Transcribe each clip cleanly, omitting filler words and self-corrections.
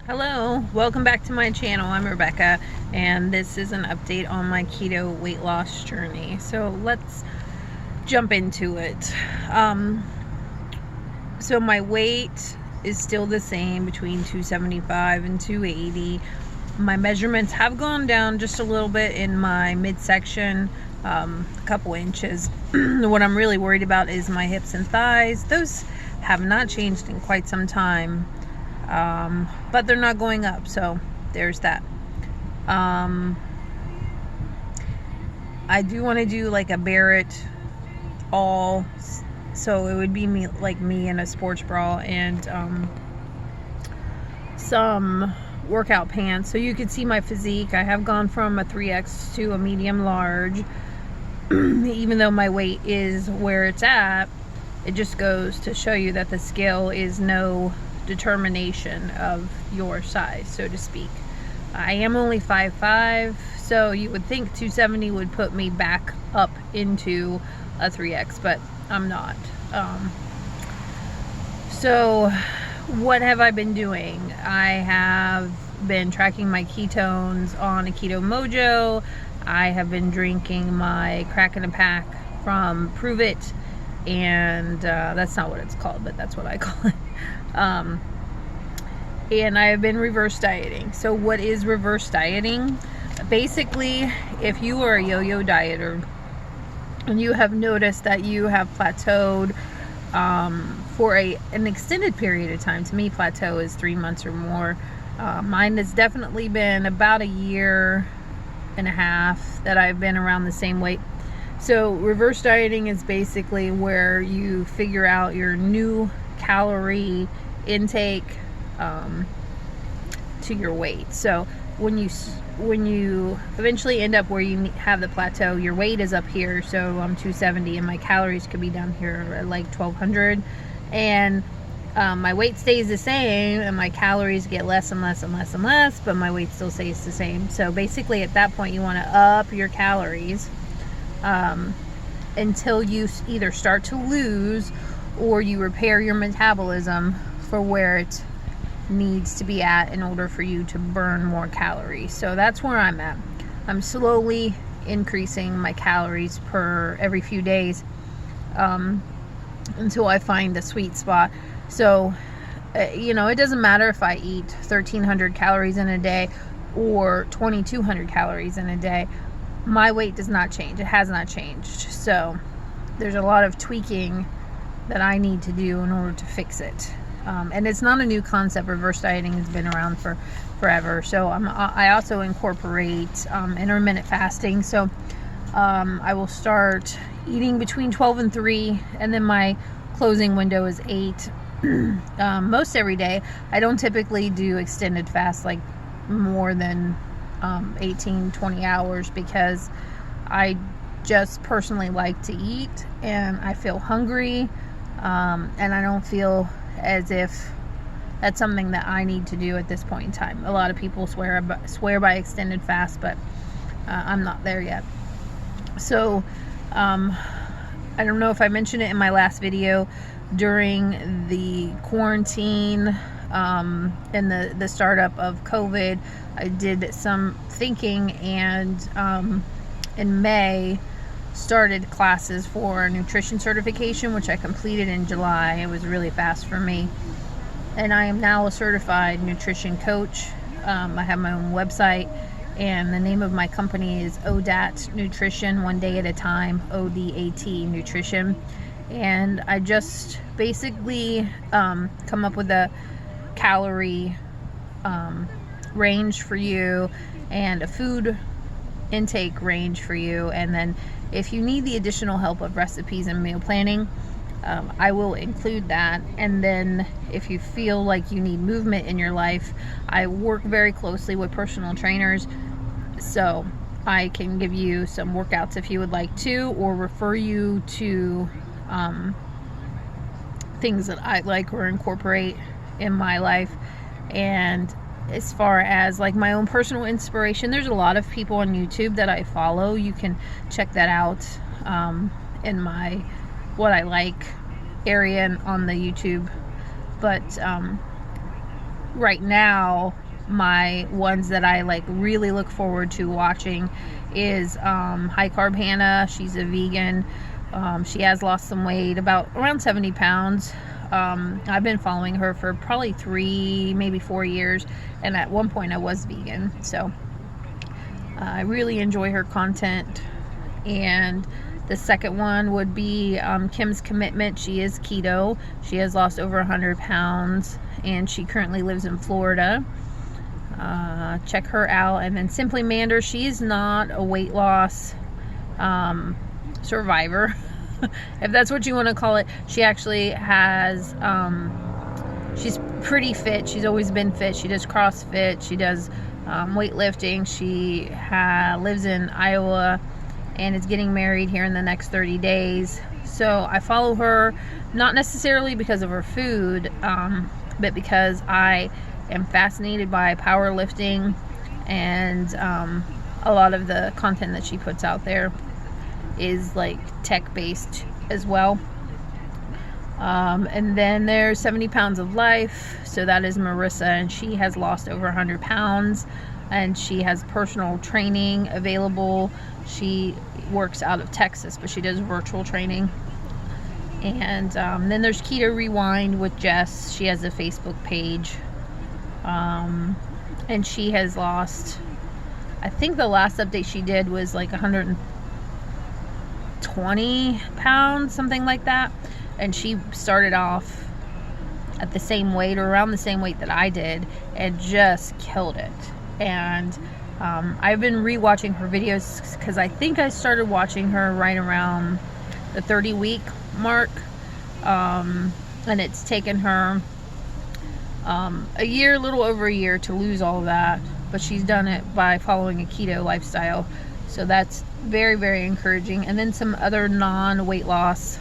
Hello, welcome back to my channel. I'm Rebecca, and this is an update on my keto weight loss journey. So let's jump into it. So my weight is still the same, between 275 and 280. My measurements have gone down just a little bit in my midsection, a couple inches. What I'm really worried about is my hips and thighs. Those have not changed in quite some time. But they're not going up, so there's that. I do want to do like a Barrett all, so it would be me in a sports bra and some workout pants, so you could see my physique. I have gone from a 3X to a medium large. Even though my weight is where it's at, it just goes to show you that the scale is no determination of your size, so to speak. I am only 5'5", so you would think 270 would put me back up into a 3X, but I'm not. So what have I been doing? I have been tracking my ketones on a Keto Mojo. I have been drinking my Crack in a Pack from Prove It, and that's not what it's called, but that's what I call it. And I have been reverse dieting. So what is reverse dieting? Basically, if you are a yo-yo dieter and you have noticed that you have plateaued for an extended period of time, to me plateau is 3 months or more. Mine has definitely been about a year and a half that I've been around the same weight. So reverse dieting is basically where you figure out your new calorie intake to your weight. So when you eventually end up where you have the plateau, your weight is up here, so I'm 270 and my calories could be down here at like 1200, and my weight stays the same and my calories get less and less and less and less, but my weight still stays the same. So basically at that point you want to up your calories until you either start to lose or you repair your metabolism for where it needs to be at in order for you to burn more calories. So that's where I'm at. I'm slowly increasing my calories per every few days until I find the sweet spot. So it doesn't matter if I eat 1300 calories in a day or 2200 calories in a day. My weight does not change. It has not changed. So there's a lot of tweaking that I need to do in order to fix it. And it's not a new concept. Reverse dieting has been around for forever. So I also incorporate intermittent fasting. So I will start eating between 12 and 3, and then my closing window is 8 most every day. I don't typically do extended fast, like more than 18-20 hours, because I just personally like to eat and I feel hungry, and I don't feel as if that's something that I need to do at this point in time. A lot of people swear by extended fast, but I'm not there yet. So I don't know if I mentioned it in my last video. During the quarantine and the startup of COVID, I did some thinking, and in May started classes for nutrition certification, which I completed in July. It was really fast for me, and I am now a certified nutrition coach. I have my own website, and the name of my company is ODAT Nutrition, one day at a time, ODAT Nutrition. And I just basically come up with a calorie range for you and a food intake range for you, and then if you need the additional help of recipes and meal planning, I will include that. And then if you feel like you need movement in your life, I work very closely with personal trainers, so I can give you some workouts if you would like to, or refer you to things that I like or incorporate in my life. And as far as like my own personal inspiration, there's a lot of people on YouTube that I follow. You can check that out in my what I like area on the YouTube. But right now, my ones that I like really look forward to watching is High Carb Hannah. She's a vegan. She has lost some weight, about around 70 pounds. I've been following her for probably 3, maybe 4 years, and at one point I was vegan, so I really enjoy her content. And the second one would be Kim's Commitment. She is keto. She has lost over 100 pounds, and she currently lives in Florida. Check her out. And then Simply Mander. She is not a weight loss survivor, if that's what you want to call it. She actually has, she's pretty fit. She's always been fit. She does CrossFit. She does weightlifting. She lives in Iowa and is getting married here in the next 30 days. So I follow her not necessarily because of her food, but because I am fascinated by powerlifting and a lot of the content that she puts out there is like tech based as well. And then there's 70 Pounds of Life. So that is Marissa, and she has lost over 100 pounds, and she has personal training available. She works out of Texas, but she does virtual training. And then there's Keto Rewind with Jess. She has a Facebook page, and she has lost, I think the last update she did was like 120 pounds, something like that. And she started off at the same weight, or around the same weight that I did, and just killed it. And I've been rewatching her videos because I think I started watching her right around the 30-week mark, and it's taken her a year, a little over a year, to lose all of that, but she's done it by following a keto lifestyle. So that's very, very encouraging. And then some other non-weight loss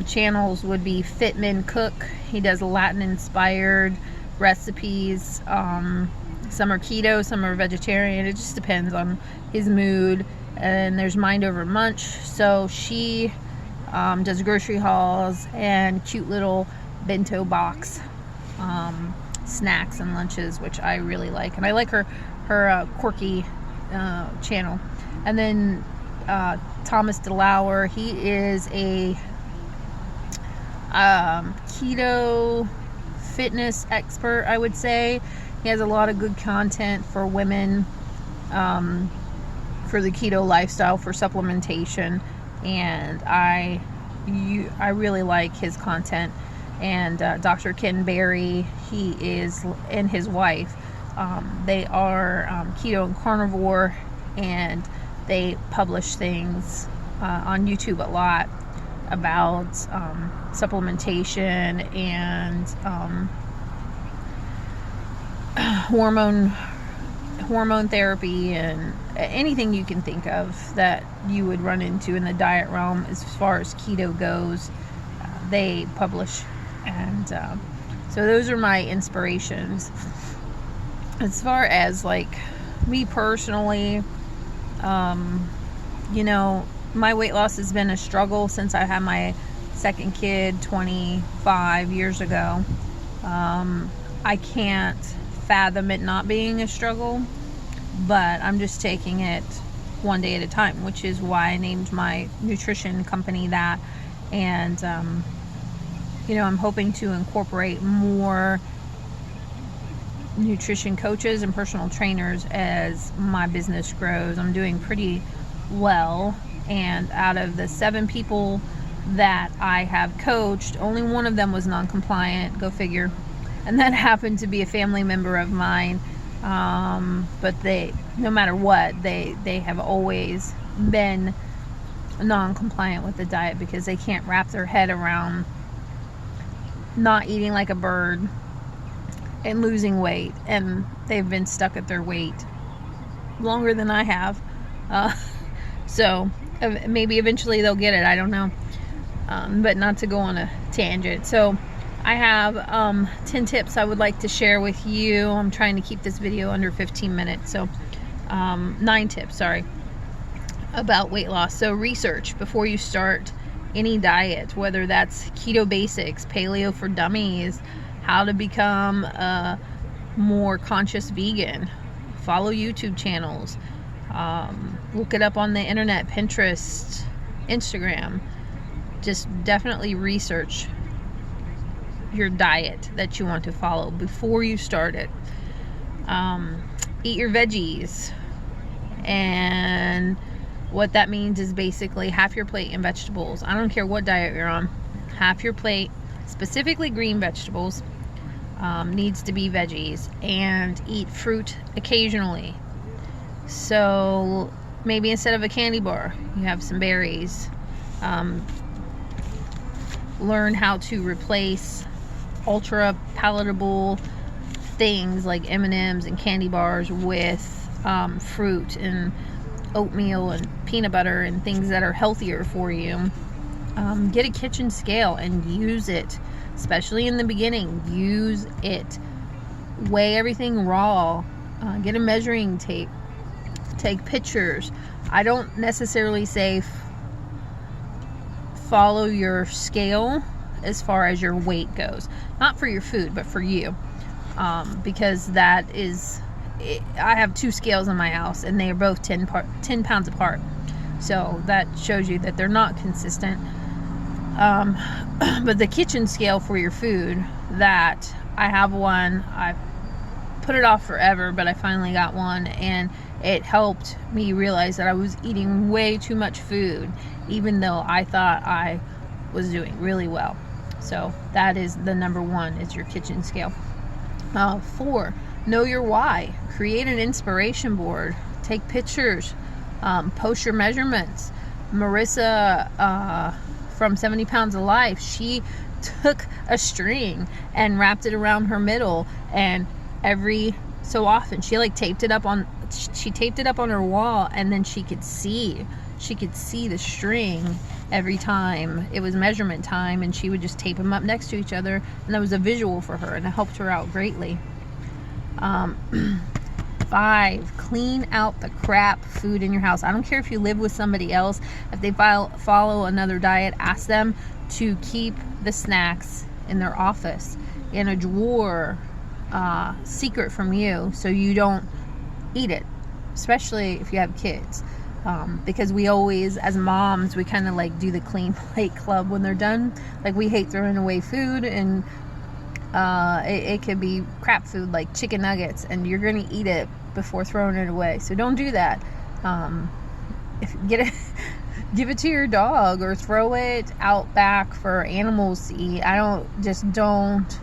channels would be Fitman Cook. He does Latin inspired recipes. Some are keto, some are vegetarian. It just depends on his mood. And there's Mind Over Munch. So she does grocery hauls and cute little bento box snacks and lunches, which I really like. And I like her quirky channel. And then Thomas DeLauer, he is a keto fitness expert, I would say. He has a lot of good content for women, for the keto lifestyle, for supplementation, and I really like his content. And Dr. Ken Berry, he is, and his wife, they are keto and carnivore, and they publish things on YouTube a lot about supplementation and hormone therapy, and anything you can think of that you would run into in the diet realm as far as keto goes, they publish. And so those are my inspirations. As far as like me personally, you know, my weight loss has been a struggle since I had my second kid 25 years ago. I can't fathom it not being a struggle, but I'm just taking it one day at a time, which is why I named my nutrition company that. And you know, I'm hoping to incorporate more nutrition coaches and personal trainers as my business grows. I'm doing pretty well, and out of the 7 people that I have coached, only one of them was non-compliant. Go figure. And that happened to be a family member of mine. But they, no matter what, they have always been non-compliant with the diet because they can't wrap their head around not eating like a bird and losing weight. And they've been stuck at their weight longer than I have. So maybe eventually they'll get it. I don't know. But not to go on a tangent. So I have 10 tips I would like to share with you. I'm trying to keep this video under 15 minutes. So 9 tips, sorry, about weight loss. So research before you start any diet, whether that's keto basics, paleo for dummies, how to become a more conscious vegan. Follow YouTube channels. Look it up on the internet, Pinterest, Instagram. Just definitely research your diet that you want to follow before you start it. Eat your veggies, and what that means is basically half your plate in vegetables. I don't care what diet you're on, half your plate, specifically green vegetables, needs to be veggies, and eat fruit occasionally. So maybe instead of a candy bar, you have some berries. Learn how to replace ultra palatable things like M&Ms and candy bars with fruit and oatmeal and peanut butter and things that are healthier for you. Get a kitchen scale and use it, especially in the beginning. Use it. Weigh everything raw. Get a measuring tape. Take pictures. I don't necessarily say follow your scale as far as your weight goes. Not for your food, but for you. Because that is, I have 2 scales in my house and they are both 10 pounds apart. So that shows you that they're not consistent. But the kitchen scale for your food, that I have one. I put it off forever, but I finally got one, and it helped me realize that I was eating way too much food, even though I thought I was doing really well. So that is the number 1, is your kitchen scale. 4, know your why. Create an inspiration board. Take pictures. Post your measurements. Marissa from 70 Pounds of Life, she took a string and wrapped it around her middle, and every so often she taped it up on her wall, and then she could see the string every time it was measurement time, and she would just tape them up next to each other, and that was a visual for her, and it helped her out greatly. 5, clean out the crap food in your house. I don't care if you live with somebody else. If they follow another diet, ask them to keep the snacks in their office, in a drawer, secret from you, so you don't eat it, especially if you have kids. Because we always, as moms, we kind of do the clean plate club when they're done. We hate throwing away food, and it could be crap food like chicken nuggets, and you're going to eat it before throwing it away. So don't do that. Give it to your dog, or throw it out back for animals to eat. Don't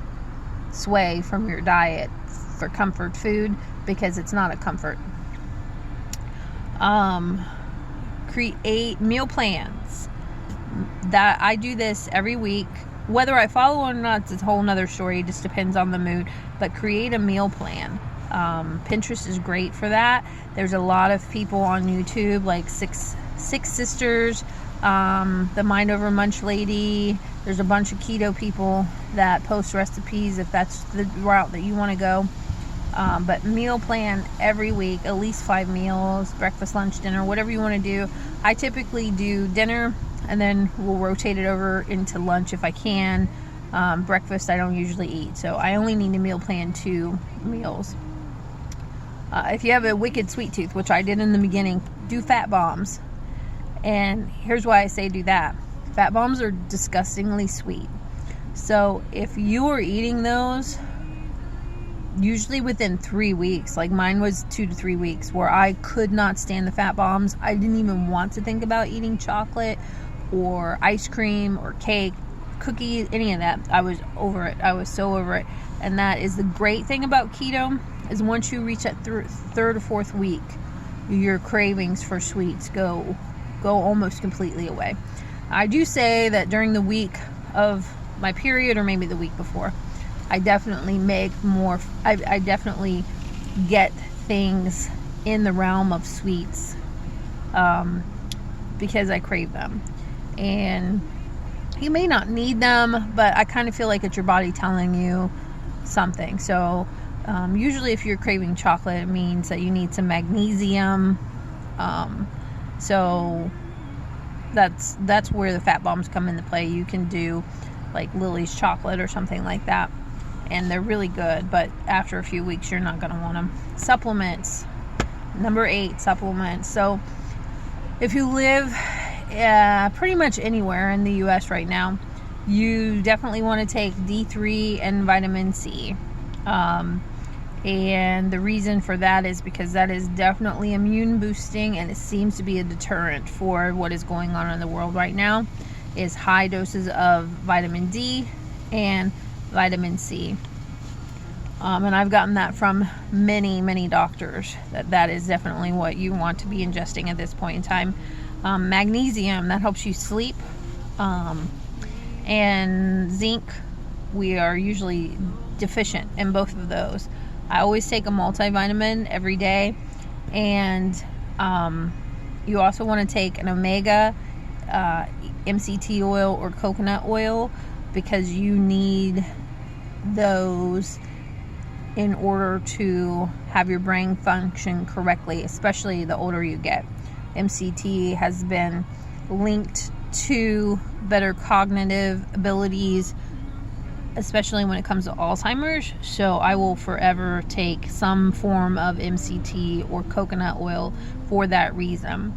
sway from your diet for comfort food, because it's not a comfort. Create meal plans. That I do this every week. Whether I follow or not, it's a whole nother story. It just depends on the mood. But create a meal plan. Pinterest is great for that. There's a lot of people on YouTube, like Six Sisters, the Mind Over Munch lady. There's a bunch of keto people that post recipes, if that's the route that you want to go. But meal plan every week, at least 5 meals, breakfast, lunch, dinner, whatever you want to do. I typically do dinner, and then we'll rotate it over into lunch if I can. Breakfast I don't usually eat, so I only need to meal plan 2 meals. If you have a wicked sweet tooth, which I did in the beginning, do fat bombs. And here's why I say do that. Fat bombs are disgustingly sweet. So if you are eating those, usually within 3 weeks, like mine was 2 to 3 weeks, where I could not stand the fat bombs. I didn't even want to think about eating chocolate or ice cream or cake, cookies, any of that. I was over it. I was so over it. And that is the great thing about keto, is once you reach that 3rd or 4th week, your cravings for sweets go almost completely away. I do say that during the week of my period, or maybe the week before, I definitely make more. I definitely get things in the realm of sweets, because I crave them. And you may not need them, but I kind of feel like it's your body telling you something. So usually if you're craving chocolate, it means that you need some magnesium. So that's where the fat bombs come into play. You can do like Lily's chocolate or something like that. and they're really good, but after a few weeks you're not going to want them. Supplements. Number 8, supplements. So if you live pretty much anywhere in the US right now, you definitely want to take D3 and vitamin C. And the reason for that is because that is definitely immune boosting, and it seems to be a deterrent for what is going on in the world right now, is high doses of vitamin D and vitamin C. And I've gotten that from many doctors, that is definitely what you want to be ingesting at this point in time. Magnesium, that helps you sleep. And zinc, we are usually deficient in both of those. I always take a multivitamin every day. And you also want to take an omega, MCT oil or coconut oil, because you need those in order to have your brain function correctly, especially the older you get. MCT has been linked to better cognitive abilities, especially when it comes to Alzheimer's. So I will forever take some form of MCT or coconut oil for that reason.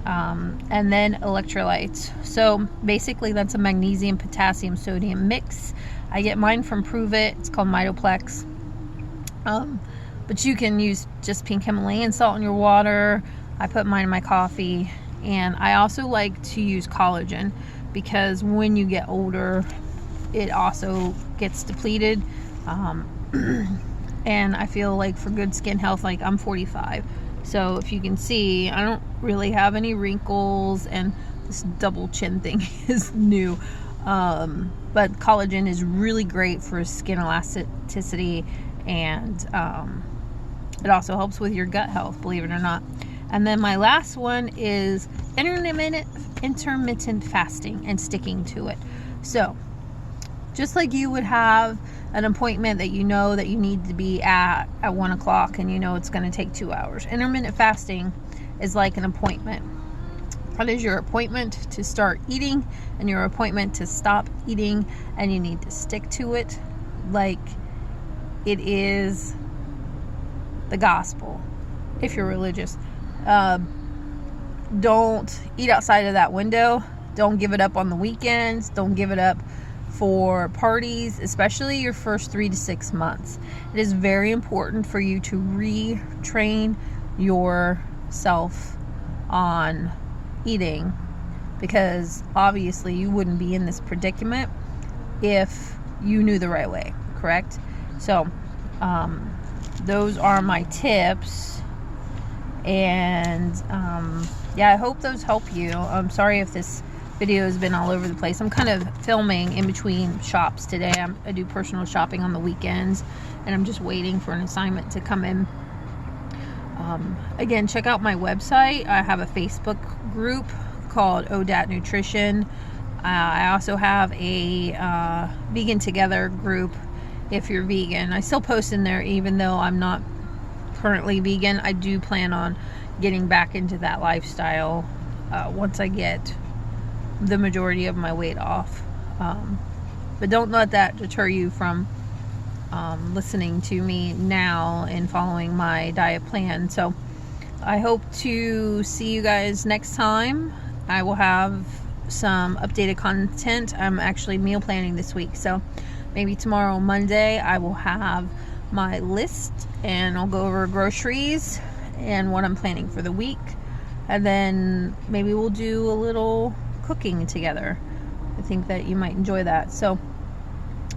And then electrolytes. So basically that's a magnesium, potassium, sodium mix. I get mine from Prove It. It's called Mitoplex. But you can use just pink Himalayan salt in your water. I put mine in my coffee. And I also like to use collagen, because when you get older, it also gets depleted. And I feel like for good skin health, like I'm 45. So if you can see, I don't really have any wrinkles, and this double chin thing is new. But collagen is really great for skin elasticity, and it also helps with your gut health, believe it or not. And then my last one is intermittent fasting and sticking to it. So just like you would have an appointment that you know that you need to be at 1 o'clock, and you know it's going to take 2 hours. Intermittent fasting is like an appointment. That is your appointment to start eating and your appointment to stop eating, and you need to stick to it like it is the gospel if you're religious. Don't eat outside of that window. Don't give it up on the weekends. Don't give it up for parties, especially your first 3 to 6 months. It is very important for you to retrain yourself on eating, because obviously you wouldn't be in this predicament if you knew the right way, correct? So those are my tips, and yeah, I hope those help you. I'm sorry if this video has been all over the place. I'm kind of filming in between shops today. I do personal shopping on the weekends, and I'm just waiting for an assignment to come in. Again, check out my website. I have a Facebook group called ODAT Nutrition. I also have a Vegan Together group if you're vegan. I still post in there even though I'm not currently vegan. I do plan on getting back into that lifestyle once I get the majority of my weight off. But don't let that deter you from listening to me now and following my diet plan. So I hope to see you guys next time. I will have some updated content. I'm actually meal planning this week, so maybe tomorrow, Monday, I will have my list, and I'll go over groceries and what I'm planning for the week, and then maybe we'll do a little cooking together. I think that you might enjoy that. So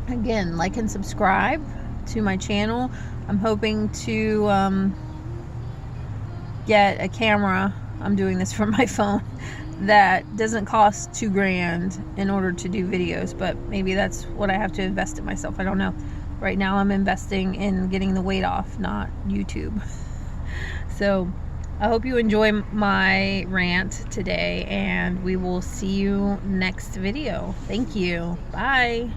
again, like and subscribe to my channel. I'm hoping to get a camera. I'm doing this from my phone that doesn't cost $2,000 in order to do videos, but maybe that's what I have to invest in myself. I don't know. Right now I'm investing in getting the weight off, not YouTube. So I hope you enjoy my rant today, and we will see you next video. Thank you. Bye.